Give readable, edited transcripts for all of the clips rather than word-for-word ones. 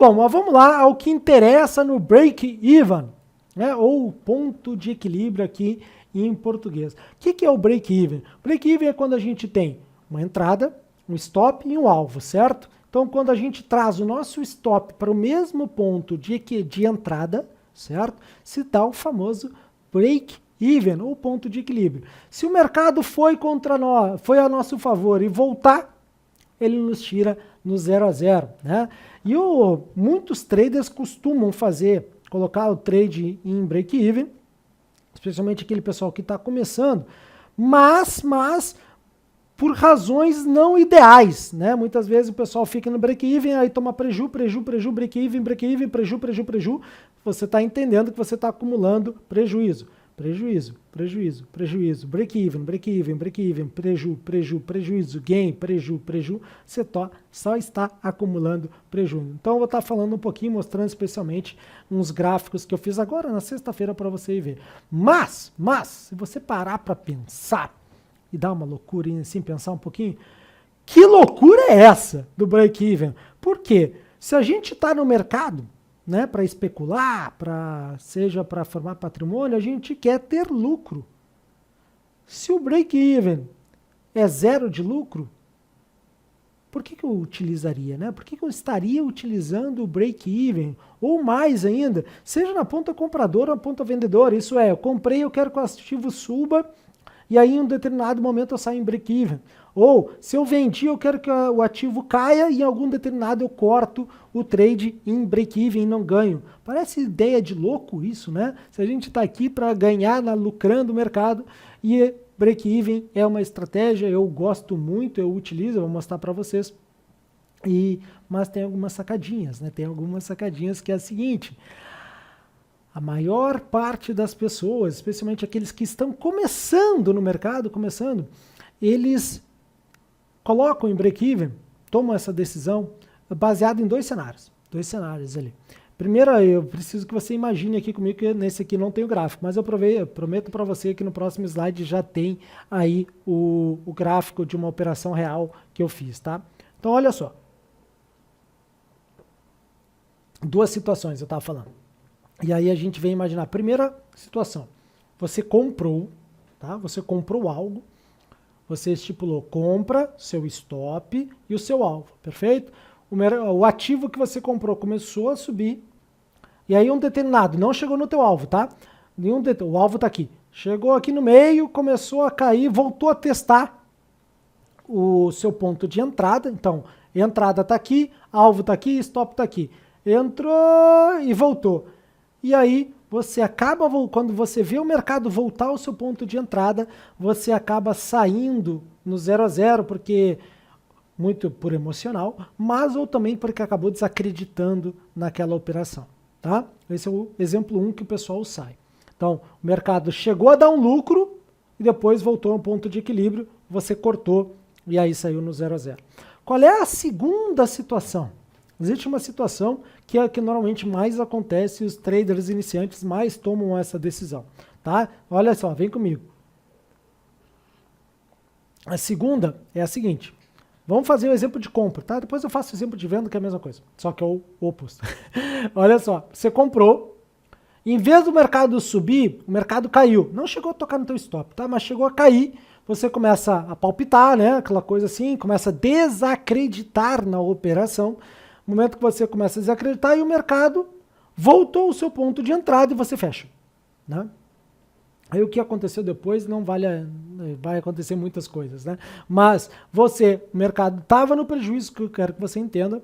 Bom, mas vamos lá ao que interessa no break-even, né? Ou ponto de equilíbrio aqui em português. O que é o break-even? Break-even é quando a gente tem uma entrada, um stop e um alvo, certo? Então, quando a gente traz o nosso stop para o mesmo ponto de entrada, certo? Se dá o famoso break-even, ou ponto de equilíbrio. Se o mercado foi contra nós, foi a nosso favor e voltar, ele nos tira no 0 a 0, né? E muitos traders costumam colocar o trade em break-even, especialmente aquele pessoal que está começando, mas por razões não ideais, né? Muitas vezes o pessoal fica no break-even, aí toma preju, break-even, preju. Você está entendendo que você está acumulando prejuízo, break-even, prejuízo, gain, preju. Você só está acumulando prejuízo. Então eu vou estar falando um pouquinho, mostrando especialmente uns gráficos que eu fiz agora na sexta-feira para você ver. Mas, se você parar para pensar, e dar uma loucura e assim pensar um pouquinho, que loucura é essa do break-even? Por quê? Se a gente está no mercado, né, para especular, seja para formar patrimônio, a gente quer ter lucro. Se o break-even é 0 de lucro, por que eu utilizaria, né? Por que eu estaria utilizando o break-even? Ou mais ainda, seja na ponta compradora ou na ponta vendedora. Isso é, eu comprei, eu quero que o ativo suba, e aí em um determinado momento eu saio em break-even. Ou, se eu vendi, eu quero que o ativo caia e em algum determinado eu corto o trade em break-even e não ganho. Parece ideia de louco isso, né? Se a gente está aqui para ganhar, lucrando o mercado, e break-even é uma estratégia, eu gosto muito, eu utilizo, eu vou mostrar para vocês. Mas tem algumas sacadinhas, né? Tem algumas sacadinhas que é a seguinte: a maior parte das pessoas, especialmente aqueles que estão começando no mercado, eles colocam em break-even, tomam essa decisão baseado em dois cenários ali. Primeiro, eu preciso que você imagine aqui comigo que nesse aqui não tem o gráfico, mas eu prometo para você que no próximo slide já tem aí o gráfico de uma operação real que eu fiz, tá? Então, olha só. Duas situações eu estava falando. E aí a gente vem imaginar. Primeira situação, você comprou, tá? Você comprou algo, você estipulou compra, seu stop e o seu alvo, perfeito? O ativo que você comprou começou a subir, e aí um determinado, não chegou no teu alvo, tá? O alvo está aqui. Chegou aqui no meio, começou a cair, voltou a testar o seu ponto de entrada. Então, entrada está aqui, alvo está aqui, stop está aqui. Entrou e voltou. E aí, você acaba, quando você vê o mercado voltar ao seu ponto de entrada, você acaba saindo no 0 a 0, porque muito por emocional, mas ou também porque acabou desacreditando naquela operação, tá? Esse é o exemplo 1 que o pessoal sai. Então, o mercado chegou a dar um lucro e depois voltou a um ponto de equilíbrio, você cortou e aí saiu no 0 a 0. Qual é a segunda situação? Existe uma situação que é a que normalmente mais acontece, os traders iniciantes mais tomam essa decisão, tá? Olha só, vem comigo. A segunda é a seguinte, vamos fazer o exemplo de compra, tá? Depois eu faço o exemplo de venda, que é a mesma coisa, só que é o oposto. Olha só, você comprou, em vez do mercado subir, o mercado caiu. Não chegou a tocar no teu stop, tá? Mas chegou a cair, você começa a palpitar, né? Aquela coisa assim, começa a desacreditar na operação. No momento que você começa a desacreditar e o mercado voltou ao seu ponto de entrada e você fecha, né? Aí o que aconteceu depois não vai acontecer muitas coisas, né? Mas o mercado estava no prejuízo, que eu quero que você entenda,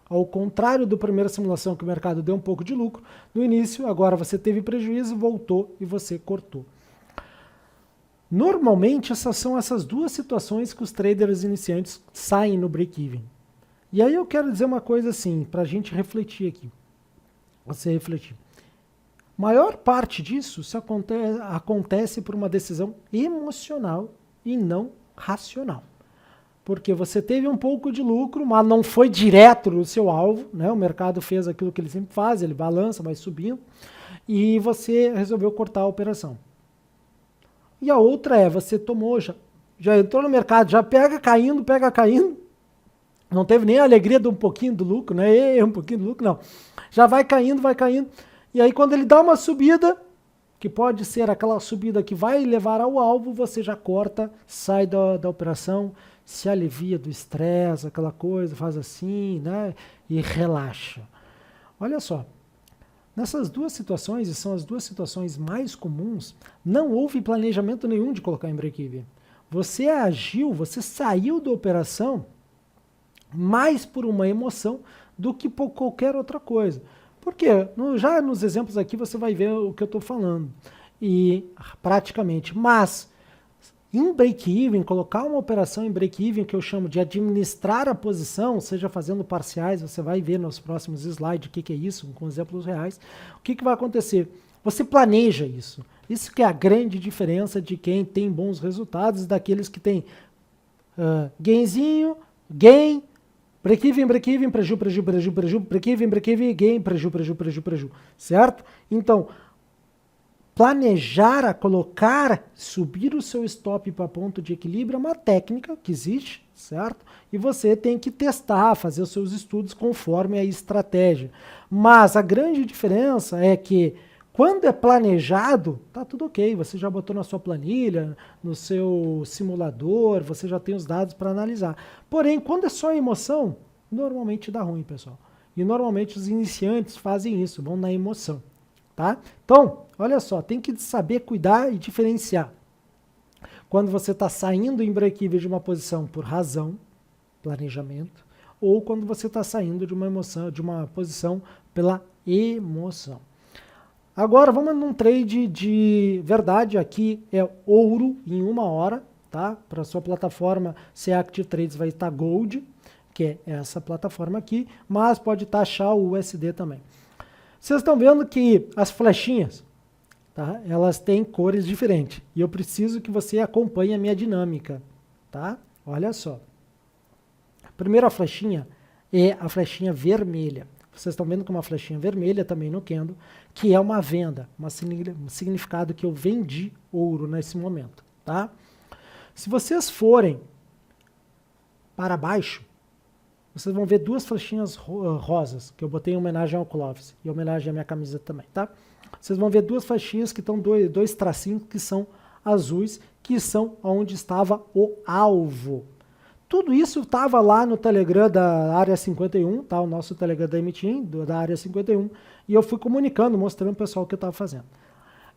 ao contrário da primeira simulação que o mercado deu um pouco de lucro, no início, agora você teve prejuízo, voltou e você cortou. Normalmente são essas duas situações que os traders iniciantes saem no break-even. E aí eu quero dizer uma coisa assim, para a gente refletir aqui. Você refletir. Maior parte disso acontece por uma decisão emocional e não racional. Porque você teve um pouco de lucro, mas não foi direto no seu alvo, né? O mercado fez aquilo que ele sempre faz, ele balança, vai subindo, e você resolveu cortar a operação. E a outra é, você tomou, já entrou no mercado, já pega caindo, Não teve nem a alegria de um pouquinho do lucro, né? Um pouquinho do lucro, não. Já vai caindo, vai caindo. E aí quando ele dá uma subida, que pode ser aquela subida que vai levar ao alvo, você já corta, sai da operação, se alivia do estresse, aquela coisa, faz assim, né? E relaxa. Olha só, nessas duas situações, e são as duas situações mais comuns, não houve planejamento nenhum de colocar em break-even. Você agiu, você saiu da operação mais por uma emoção do que por qualquer outra coisa. Porque já nos exemplos aqui você vai ver o que eu estou falando. E praticamente, mas em break-even, colocar uma operação em break-even, que eu chamo de administrar a posição, seja fazendo parciais, você vai ver nos próximos slides o que é isso, com exemplos reais. O que vai acontecer? Você planeja isso. Isso que é a grande diferença de quem tem bons resultados daqueles que têm gainzinho, gain, break-even, break-even, preju, preju, preju, preju, break-even, break-even, gain, preju, preju, preju, preju, certo? Então, planejar, colocar, subir o seu stop para ponto de equilíbrio é uma técnica que existe, certo? E você tem que testar, fazer os seus estudos conforme a estratégia. Mas a grande diferença é que quando é planejado, tá tudo ok, você já botou na sua planilha, no seu simulador, você já tem os dados para analisar. Porém, quando é só emoção, normalmente dá ruim, pessoal. E normalmente os iniciantes fazem isso, vão na emoção. Tá? Então, olha só, tem que saber cuidar e diferenciar. Quando você está saindo em break-even de uma posição por razão, planejamento, ou quando você está saindo de uma emoção, de uma posição pela emoção. Agora vamos num trade de verdade, aqui é ouro em 1 hora, tá? Para sua plataforma Active Trades vai estar Gold, que é essa plataforma aqui, mas pode taxar o USD também. Vocês estão vendo que as flechinhas, tá? Elas têm cores diferentes. E eu preciso que você acompanhe a minha dinâmica. Tá? Olha só. A primeira flechinha é a flechinha vermelha. Vocês estão vendo que uma flechinha vermelha também no candle, que é uma venda, um significado que eu vendi ouro nesse momento. Tá? Se vocês forem para baixo, vocês vão ver duas flechinhas rosas, que eu botei em homenagem ao Clóvis, e em homenagem à minha camisa também, tá? Vocês vão ver duas flechinhas que estão dois tracinhos que são azuis, que são onde estava o alvo. Tudo isso estava lá no Telegram da Área 51, tá? O nosso Telegram da MTIM, da Área 51, e eu fui comunicando, mostrando o pessoal o que eu estava fazendo.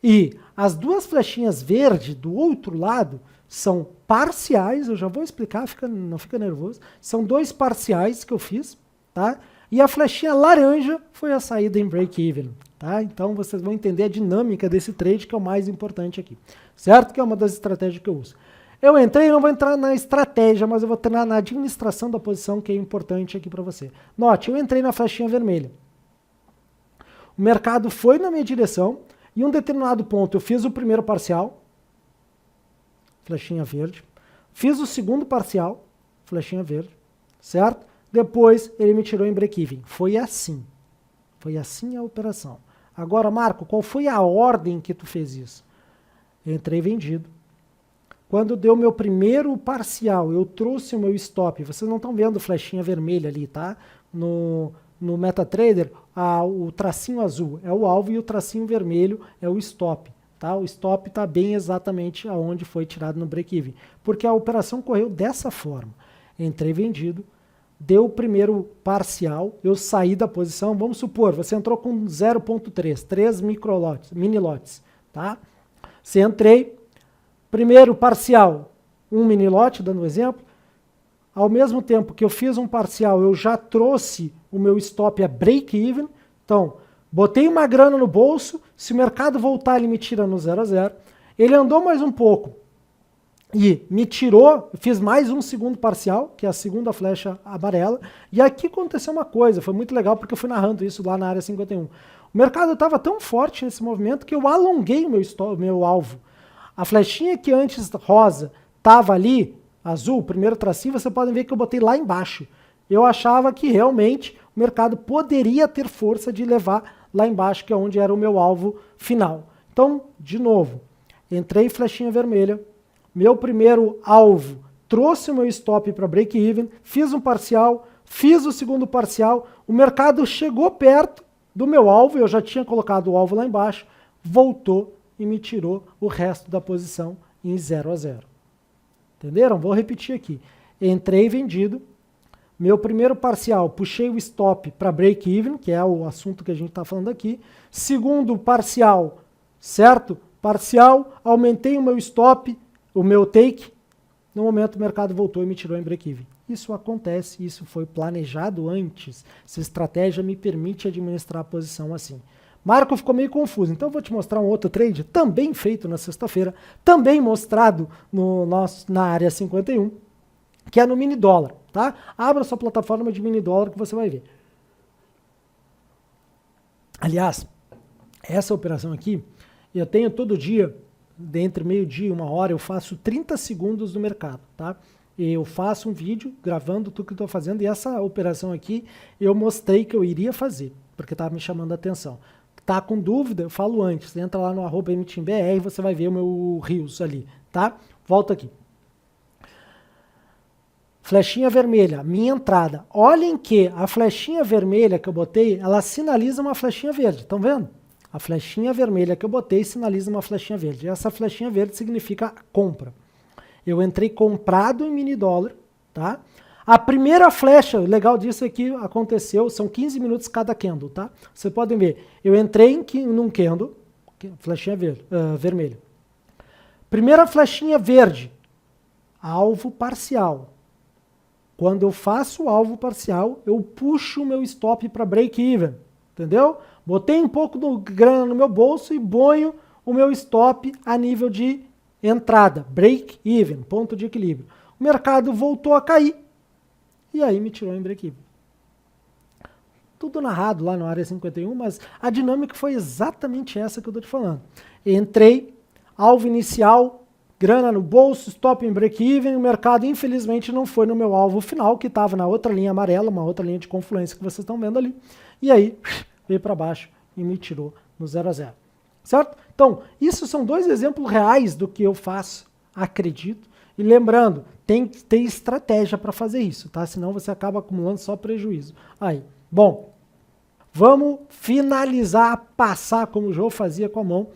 E as duas flechinhas verdes do outro lado são parciais, eu já vou explicar, não fica nervoso. São dois parciais que eu fiz, tá? E a flechinha laranja foi a saída em break-even, tá? Então vocês vão entender a dinâmica desse trade, que é o mais importante aqui, certo? Que é uma das estratégias que eu uso. Eu entrei, não vou entrar na estratégia, mas eu vou entrar na administração da posição, que é importante aqui para você. Note, eu entrei na flechinha vermelha. O mercado foi na minha direção, e em um determinado ponto eu fiz o primeiro parcial, flechinha verde. Fiz o segundo parcial, flechinha verde, certo? Depois ele me tirou em break-even. Foi assim. Foi assim a operação. Agora, Marco, qual foi a ordem que tu fez isso? Eu entrei vendido. Quando deu meu primeiro parcial, eu trouxe o meu stop. Vocês não estão vendo flechinha vermelha ali, tá? No MetaTrader, o tracinho azul é o alvo e o tracinho vermelho é o stop. Tá? O stop está bem exatamente aonde foi tirado no break-even. Porque a operação correu dessa forma. Entrei vendido, deu o primeiro parcial, eu saí da posição. Vamos supor, você entrou com 0.3, 3 mini lotes. Tá? Você entrei, primeiro parcial, um mini lote, dando um exemplo. Ao mesmo tempo que eu fiz um parcial, eu já trouxe o meu stop a break-even. Então, botei uma grana no bolso, se o mercado voltar, ele me tira no 0 a 0. Ele andou mais um pouco e me tirou, fiz mais um segundo parcial, que é a segunda flecha amarela. E aqui aconteceu uma coisa, foi muito legal porque eu fui narrando isso lá na área 51. O mercado estava tão forte nesse movimento que eu alonguei o meu alvo. A flechinha que antes rosa estava ali, azul, primeiro tracinho, você pode ver que eu botei lá embaixo. Eu achava que realmente o mercado poderia ter força de levar lá embaixo, que é onde era o meu alvo final. Então, de novo, entrei flechinha vermelha, meu primeiro alvo trouxe o meu stop para break-even, fiz um parcial, fiz o segundo parcial, o mercado chegou perto do meu alvo, eu já tinha colocado o alvo lá embaixo, voltou e me tirou o resto da posição em 0 a 0. Entenderam? Vou repetir aqui. Entrei vendido, meu primeiro parcial, puxei o stop para break-even, que é o assunto que a gente está falando aqui. Segundo parcial, certo? Parcial, aumentei o meu stop, o meu take. No momento o mercado voltou e me tirou em break-even. Isso acontece, isso foi planejado antes. Essa estratégia me permite administrar a posição assim. Marco, ficou meio confuso, então eu vou te mostrar um outro trade, também feito na sexta-feira, também mostrado na área 51, que é no mini dólar, tá? Abra sua plataforma de mini dólar que você vai ver. Aliás, essa operação aqui, eu tenho todo dia, entre meio-dia e 1 hora, eu faço 30 segundos do mercado, tá? Eu faço um vídeo gravando tudo que eu estou fazendo e essa operação aqui eu mostrei que eu iria fazer, porque estava me chamando a atenção. Tá com dúvida? Eu falo antes. Entra lá no @mtimbr e você vai ver o meu Rios ali, tá? Volta aqui. Flechinha vermelha, minha entrada. Olhem que a flechinha vermelha que eu botei, ela sinaliza uma flechinha verde. Estão vendo? A flechinha vermelha que eu botei sinaliza uma flechinha verde. Essa flechinha verde significa compra. Eu entrei comprado em mini dólar, tá? A primeira flecha, o legal disso é que aconteceu, são 15 minutos cada candle, tá? Vocês podem ver, eu entrei num candle, flechinha vermelha. Primeira flechinha verde, alvo parcial. Quando eu faço o alvo parcial, eu puxo o meu stop para break-even, entendeu? Botei um pouco de grana no meu bolso e ponho o meu stop a nível de entrada, break-even, ponto de equilíbrio. O mercado voltou a cair. E aí me tirou em break-even. Tudo narrado lá na área 51, mas a dinâmica foi exatamente essa que eu estou te falando. Entrei, alvo inicial, grana no bolso, stop em break-even, o mercado infelizmente não foi no meu alvo final, que estava na outra linha amarela, uma outra linha de confluência que vocês estão vendo ali. E aí veio para baixo e me tirou no 0 a 0. Certo? Então, isso são dois exemplos reais do que eu faço, acredito. E lembrando, tem que ter estratégia para fazer isso, tá? Senão você acaba acumulando só prejuízo. Aí, bom, vamos finalizar, passar como o João fazia com a mão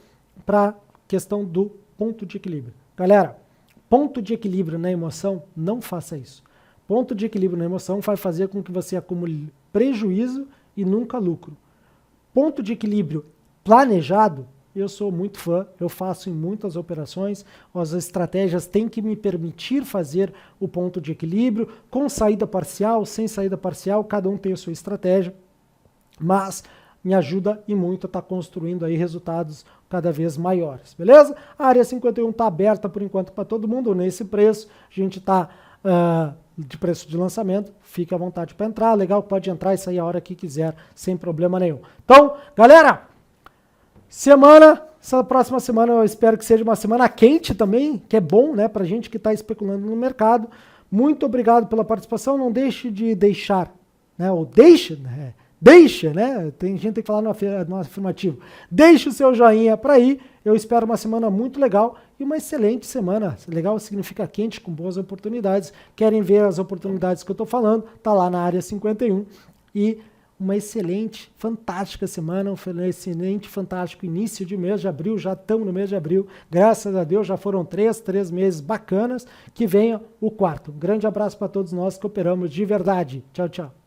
para a questão do ponto de equilíbrio. Galera, ponto de equilíbrio na emoção, não faça isso. Ponto de equilíbrio na emoção vai fazer com que você acumule prejuízo e nunca lucro. Ponto de equilíbrio planejado, eu sou muito fã, eu faço em muitas operações, as estratégias têm que me permitir fazer o ponto de equilíbrio, com saída parcial, sem saída parcial, cada um tem a sua estratégia, mas me ajuda e muito a estar construindo aí resultados cada vez maiores, beleza? A área 51 está aberta por enquanto para todo mundo, nesse preço, a gente está de preço de lançamento, fique à vontade para entrar, legal, pode entrar e sair a hora que quiser, sem problema nenhum. Então, galera, essa próxima semana eu espero que seja uma semana quente também, que é bom, né, pra gente que está especulando no mercado. Muito obrigado pela participação, não deixe de deixar, né, ou deixa, né, tem gente que tem que falar no afirmativo. Deixe o seu joinha para aí, eu espero uma semana muito legal e uma excelente semana. Legal significa quente, com boas oportunidades. Querem ver as oportunidades que eu estou falando? Tá lá na área 51 e uma excelente, fantástica semana, um excelente, fantástico início de mês de abril, já estamos no mês de abril, graças a Deus já foram três meses bacanas, que venha o quarto. Um grande abraço para todos nós que operamos de verdade. Tchau, tchau.